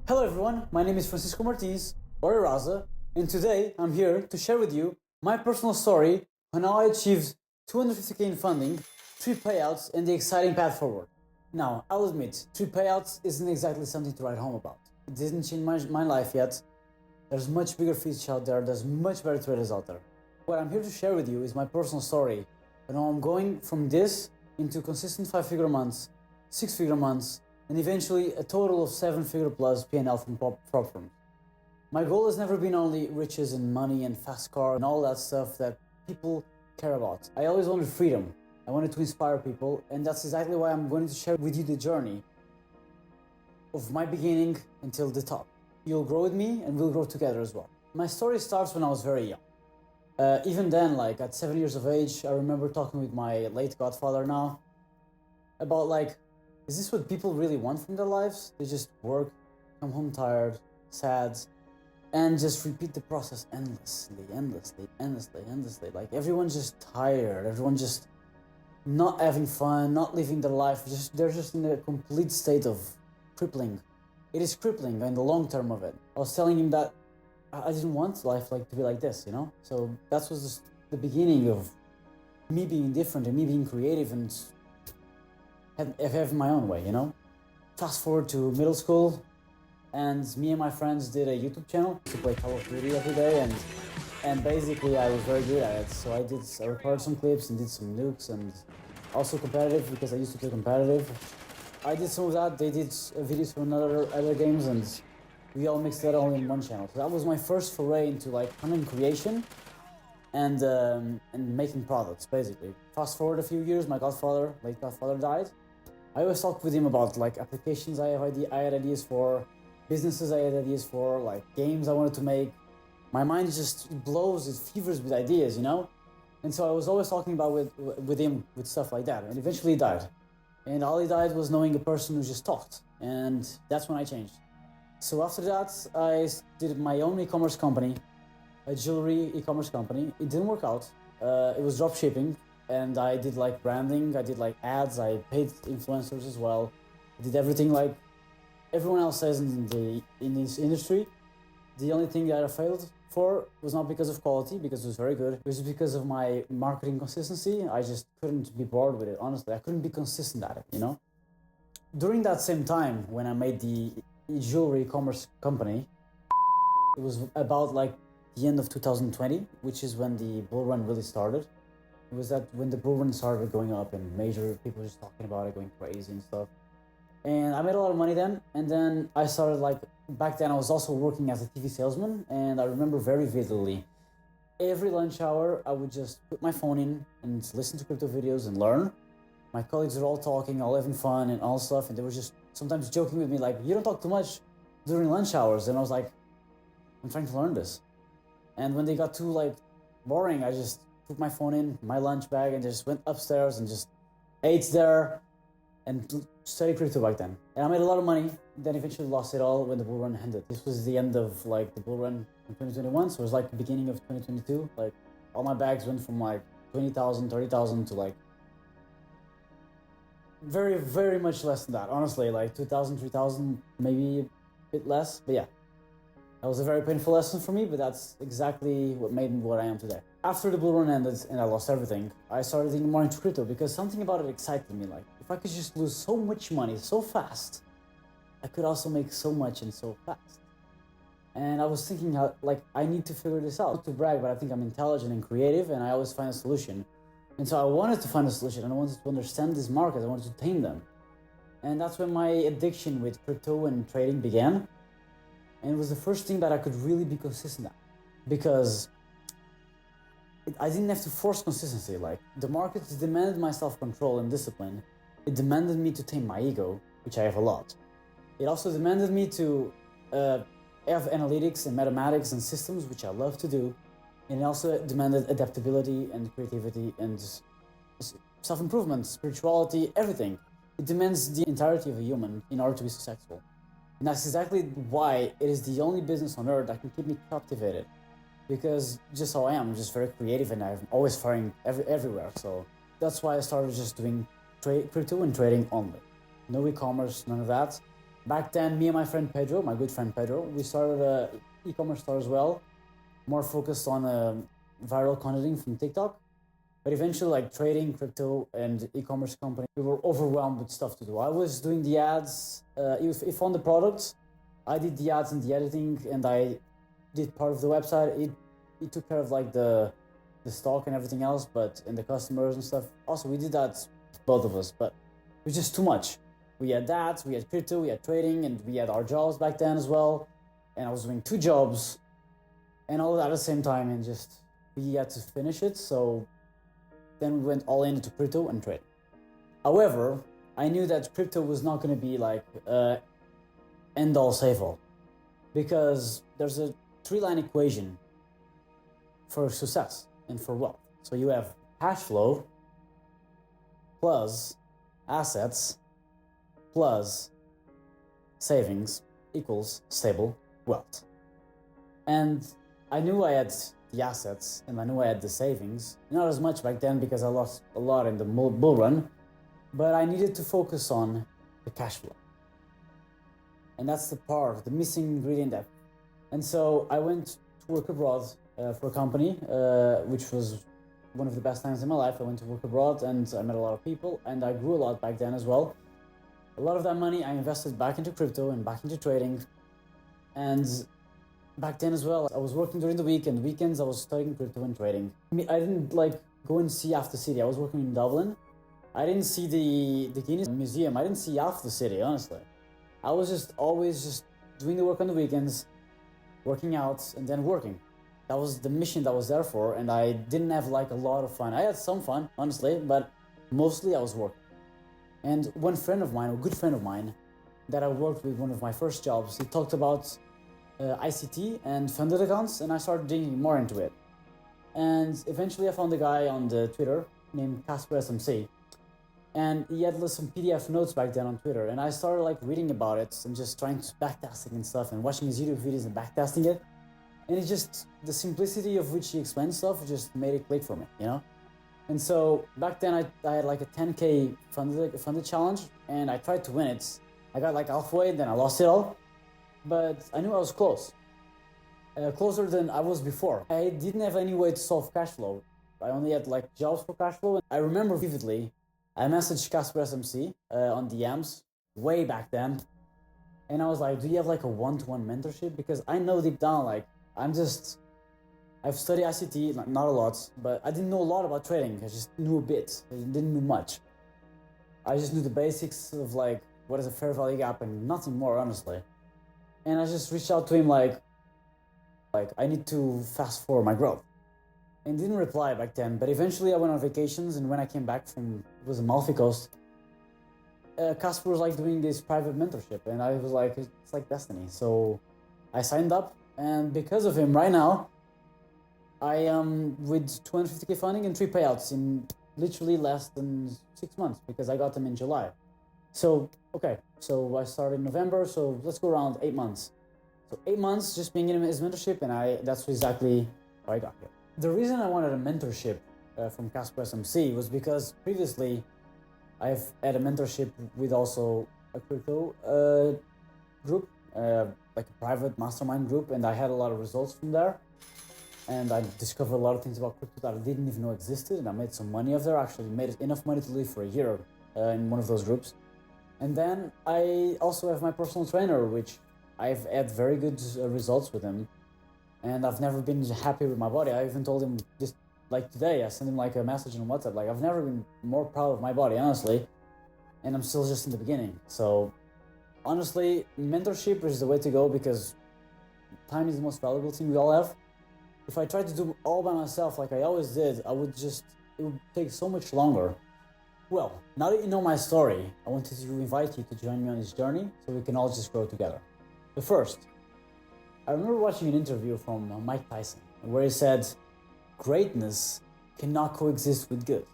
Hello everyone, my name is Francisco Martins, or Eraza, and today I'm here to share with you my personal story on how I achieved 250k in funding, 3 payouts, and the exciting path forward. Now, I'll admit, 3 payouts isn't exactly something to write home about. It didn't change my life yet. There's much bigger fish out there's much better traders out there. What I'm here to share with you is my personal story and how I'm going from this into consistent 5-figure months, 6-figure months, and eventually a total of 7-figure plus P&L from prop firms. My goal has never been only riches and money and fast car and all that stuff that people care about. I always wanted freedom. I wanted to inspire people, and that's exactly why I'm going to share with you the journey of my beginning until the top. You'll grow with me and we'll grow together as well. My story starts when I was very young. Even then, like at 7 years of age, I remember talking with my late godfather now about is this what people really want from their lives? They just work, come home tired, sad, and just repeat the process endlessly. Like everyone's just tired, everyone's just not having fun, not living their life. They're just in a complete state of crippling. It is crippling in the long term of it. I was telling him that I didn't want life to be like this, you know? So that was just the beginning of me being different and me being creative and having my own way, you know? Fast forward to middle school, and me and my friends did a YouTube channel to play Call of Duty every day, and basically I was very good at it. So I recorded some clips and did some nukes, and also competitive because I used to play competitive. I did some of that, they did videos for other games, and we all mixed that all in one channel. So that was my first foray into content creation and making products, basically. Fast forward a few years, my late godfather died. I always talked with him about applications I had ideas for, businesses I had ideas for, games I wanted to make. My mind just blows, it fevers with ideas, you know? And so I was always talking about with him with stuff like that, and eventually he died. And all he died was knowing a person who just talked, and that's when I changed. So after that, I did my own e-commerce company, a jewelry e-commerce company. It didn't work out. It was drop shipping, and I did branding, I did ads, I paid influencers as well. I did everything like everyone else says in this industry. The only thing that I failed for was not because of quality, because it was very good. It was because of my marketing consistency. I just couldn't be bored with it, honestly. I couldn't be consistent at it, you know? During that same time, when I made the jewelry e-commerce company, it was about the end of 2020, which is when the bull run really started. It was that when the bull run started going up and major people just talking about it, going crazy and stuff. And I made a lot of money then, and then I started back then I was also working as a TV salesman, and I remember very vividly, every lunch hour I would just put my phone in and listen to crypto videos and learn. My colleagues were all talking, all having fun and all stuff, and they were just sometimes joking with me you don't talk too much during lunch hours, and I was like, I'm trying to learn this. And when they got too boring, I just took my phone in my lunch bag and just went upstairs and just ate there and studied crypto back then. And I made a lot of money, then eventually lost it all when the bull run ended. This was the end of the bull run in 2021, so it was the beginning of 2022. All my bags went from 20,000, 30,000 to very, very much less than that. Honestly, 2,000, 3,000, maybe a bit less, but yeah. That was a very painful lesson for me, but that's exactly what made me what I am today. After the bull run ended and I lost everything, I started thinking more into crypto because something about it excited me. If I could just lose so much money so fast, I could also make so much and so fast. And I was thinking I need to figure this out. Not to brag, but I think I'm intelligent and creative, and I always find a solution. And so I wanted to find a solution, and I wanted to understand these markets, I wanted to tame them. And that's when my addiction with crypto and trading began. And it was the first thing that I could really be consistent at, because I didn't have to force consistency. The markets demanded my self-control and discipline. It demanded me to tame my ego, which I have a lot. It also demanded me to have analytics and mathematics and systems, which I love to do. And it also demanded adaptability and creativity and self-improvement, spirituality, everything. It demands the entirety of a human in order to be successful. And that's exactly why it is the only business on earth that can keep me captivated. Because just how I am, I'm just very creative and I'm always firing everywhere. So that's why I started just doing crypto and trading only. No e-commerce, none of that. Back then, me and my friend Pedro, my good friend Pedro, we started a e-commerce store as well, more focused on viral content from TikTok. But eventually, like trading, crypto, and e-commerce company, we were overwhelmed with stuff to do. I was doing the ads. If on the products, I did the ads and the editing, and I did part of the website. It took care of like the stock and everything else, but and the customers and stuff. Also, we did that, both of us, but it was just too much. We had that, we had crypto, we had trading, and we had our jobs back then as well. And I was doing 2 jobs, and all that at the same time, and just we had to finish it. So then we went all into crypto and trading. However, I knew that crypto was not going to be like end all save all, because there's a 3-line equation for success and for wealth. So you have cash flow plus assets plus savings equals stable wealth. And I knew I had the assets and I knew I had the savings, not as much back then because I lost a lot in the bull run, but I needed to focus on the cash flow. And that's the missing ingredient there. And so I went to work abroad for a company, which was one of the best times in my life. I went to work abroad and I met a lot of people, and I grew a lot back then as well. A lot of that money I invested back into crypto and back into trading. And back then as well, I was working during the week, and weekends I was studying crypto and trading. I didn't like go and see half the city. I was working in Dublin. I didn't see the Guinness Museum. I didn't see half the city, honestly. I was just always doing the work on the weekends, working out, and then working. That was the mission that I was there for, and I didn't have like a lot of fun. I had some fun, honestly, but mostly I was working. And one friend of mine, a good friend of mine, that I worked with, one of my first jobs, he talked about ICT and funded accounts, and I started digging more into it. And eventually I found a guy on the Twitter named Casper SMC, and he had some PDF notes back then on Twitter, and I started like reading about it and just trying to backtesting and stuff and watching his YouTube videos and backtesting it. And it just, the simplicity of which he explained stuff just made it click for me, you know? And so back then I had like a 10K funded challenge, and I tried to win it. I got like halfway, then I lost it all. But I knew I was close. Closer than I was before. I didn't have any way to solve cash flow. I only had like jobs for cash flow. I remember vividly, I messaged Casper SMC on DMs way back then. And I was like, do you have like a one-to-one mentorship? Because I know deep down, like, I've studied ICT, like, not a lot, but I didn't know a lot about trading. I just knew a bit. I didn't know much. I just knew the basics of like, what is a fair value gap and nothing more, honestly. And I just reached out to him like I need to fast forward my growth. And didn't reply back then, but eventually I went on vacations, and when I came back from, it was Amalfi Coast, Casper was like doing this private mentorship, and I was like, it's like destiny. So I signed up, and because of him right now, I am with 250K funding and 3 payouts in literally less than 6 months, because I got them in July. So, okay, so I started in November, so let's go around 8 months. So 8 months just being in his mentorship, and that's exactly how I got here. The reason I wanted a mentorship from Casper SMC was because previously I've had a mentorship with also a crypto group, like a private mastermind group, and I had a lot of results from there. And I discovered a lot of things about crypto that I didn't even know existed, and I made some money off there. Actually made enough money to live for a year in one of those groups. And then I also have my personal trainer, which I've had very good results with him. And I've never been happy with my body. I even told him this, like today, I sent him like a message on WhatsApp, like I've never been more proud of my body, honestly. And I'm still just in the beginning. So honestly, mentorship is the way to go, because time is the most valuable thing we all have. If I tried to do all by myself like I always did, it would take so much longer. Well, now that you know my story, I wanted to invite you to join me on this journey so we can all just grow together. But first, I remember watching an interview from Mike Tyson where he said, greatness cannot coexist with good.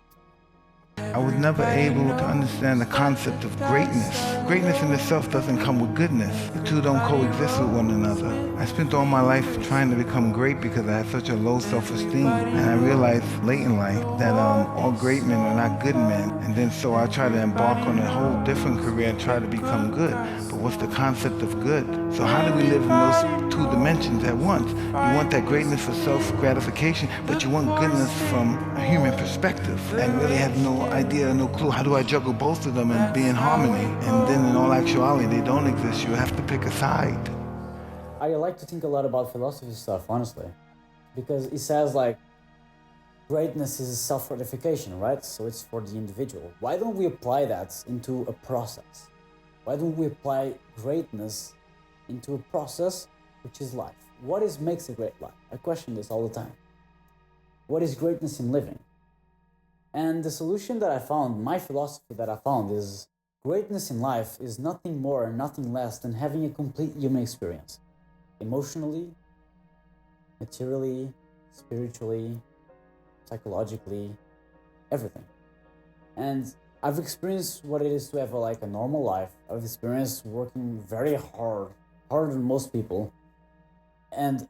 I was never able to understand the concept of greatness. Greatness in itself doesn't come with goodness. The two don't coexist with one another. I spent all my life trying to become great because I had such a low self-esteem, and I realized late in life that all great men are not good men. And then so I tried to embark on a whole different career and try to become good. But What's the concept of good? So how do we live in those two dimensions at once? You want that greatness for self-gratification, but you want goodness from a human perspective, and really have no idea, no clue. How do I juggle both of them and be in harmony? And then in all actuality, they don't exist. You have to pick a side. I like to think a lot about philosophy stuff, honestly, because it says like greatness is self-gratification, right? So it's for the individual. Why don't we apply that into a process? Why don't we apply greatness into a process, which is life? What makes a great life? I question this all the time. What is greatness in living? And the solution that I found, my philosophy that I found, is greatness in life is nothing more and nothing less than having a complete human experience. Emotionally, materially, spiritually, psychologically, everything. And I've experienced what it is to have a normal life. I've experienced working very hard, harder than most people, and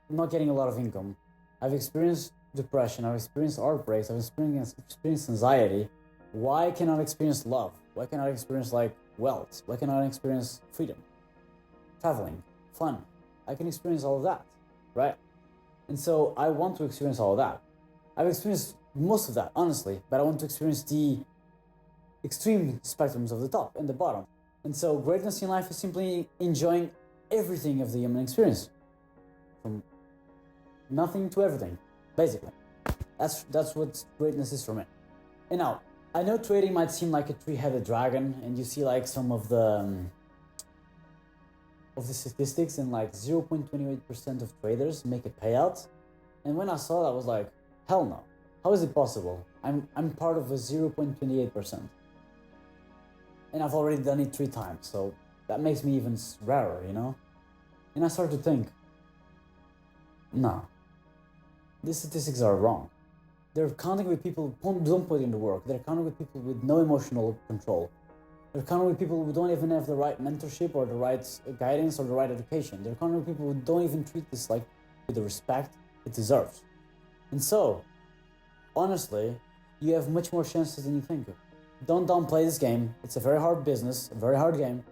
not getting a lot of income. I've experienced depression, I've experienced heartbreaks, I've experienced anxiety. Why cannot I experience love? Why cannot I experience wealth? Why cannot I experience freedom, traveling, fun? I can experience all of that, right? And so I want to experience all of that. I've experienced most of that, honestly, but I want to experience the extreme spectrums of the top and the bottom. And so greatness in life is simply enjoying everything of the human experience, from nothing to everything, basically. That's what greatness is for me. And now, I know trading might seem like a three-headed dragon, and you see some of the statistics, and 0.28% of traders make a payout. And when I saw that, I was like, hell no. How is it possible? I'm part of a 0.28%. And I've already done it 3 times, so that makes me even rarer, you know? And I started to think, no, these statistics are wrong. They're counting with people who don't put in the work. They're counting with people with no emotional control. They're counting with people who don't even have the right mentorship or the right guidance or the right education. They're counting with people who don't even treat this with the respect it deserves. And so, honestly, you have much more chances than you think. Don't downplay this game. It's a very hard business, a very hard game.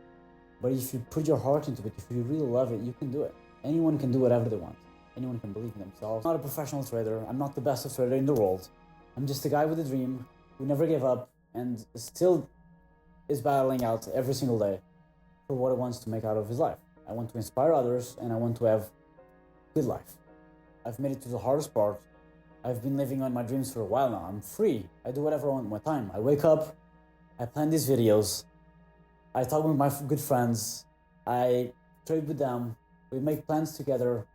But if you put your heart into it, if you really love it, you can do it. Anyone can do whatever they want. Anyone can believe in themselves. I'm not a professional trader. I'm not the best trader in the world. I'm just a guy with a dream who never gave up and still is battling out every single day for what he wants to make out of his life. I want to inspire others, and I want to have a good life. I've made it to the hardest part. I've been living on my dreams for a while now. I'm free. I do whatever I want with my time. I wake up, I plan these videos, I talk with my good friends, I trade with them, we make plans together,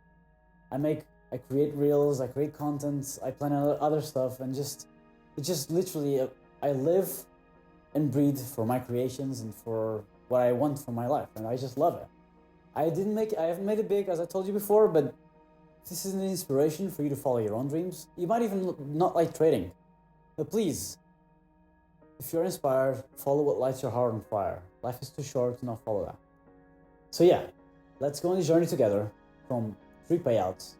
I create reels, I create content, I plan other stuff, and it's just literally, I live and breathe for my creations and for what I want from my life, and I just love it. I haven't made it big, as I told you before, but this is an inspiration for you to follow your own dreams. You might even not like trading, but please, if you're inspired, follow what lights your heart on fire. Life is too short to not follow that. So yeah, let's go on this journey together from 3 payouts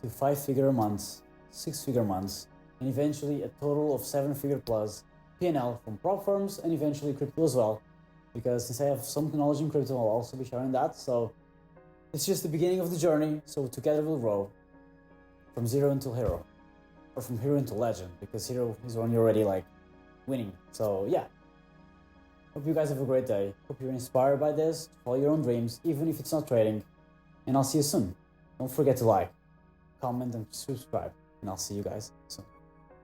to 5-figure months, 6-figure months, and eventually a total of 7-figure plus P&L from prop firms and eventually crypto as well. Because since I have some knowledge in crypto, I'll also be sharing that. So it's just the beginning of the journey. So together we'll grow from zero until hero, or from hero into legend, because hero is when you're already winning. So yeah, hope you guys have a great day. Hope you're inspired by this, follow your own dreams, even if it's not trading. And I'll see you soon. Don't forget to like, comment, and subscribe. And I'll see you guys soon.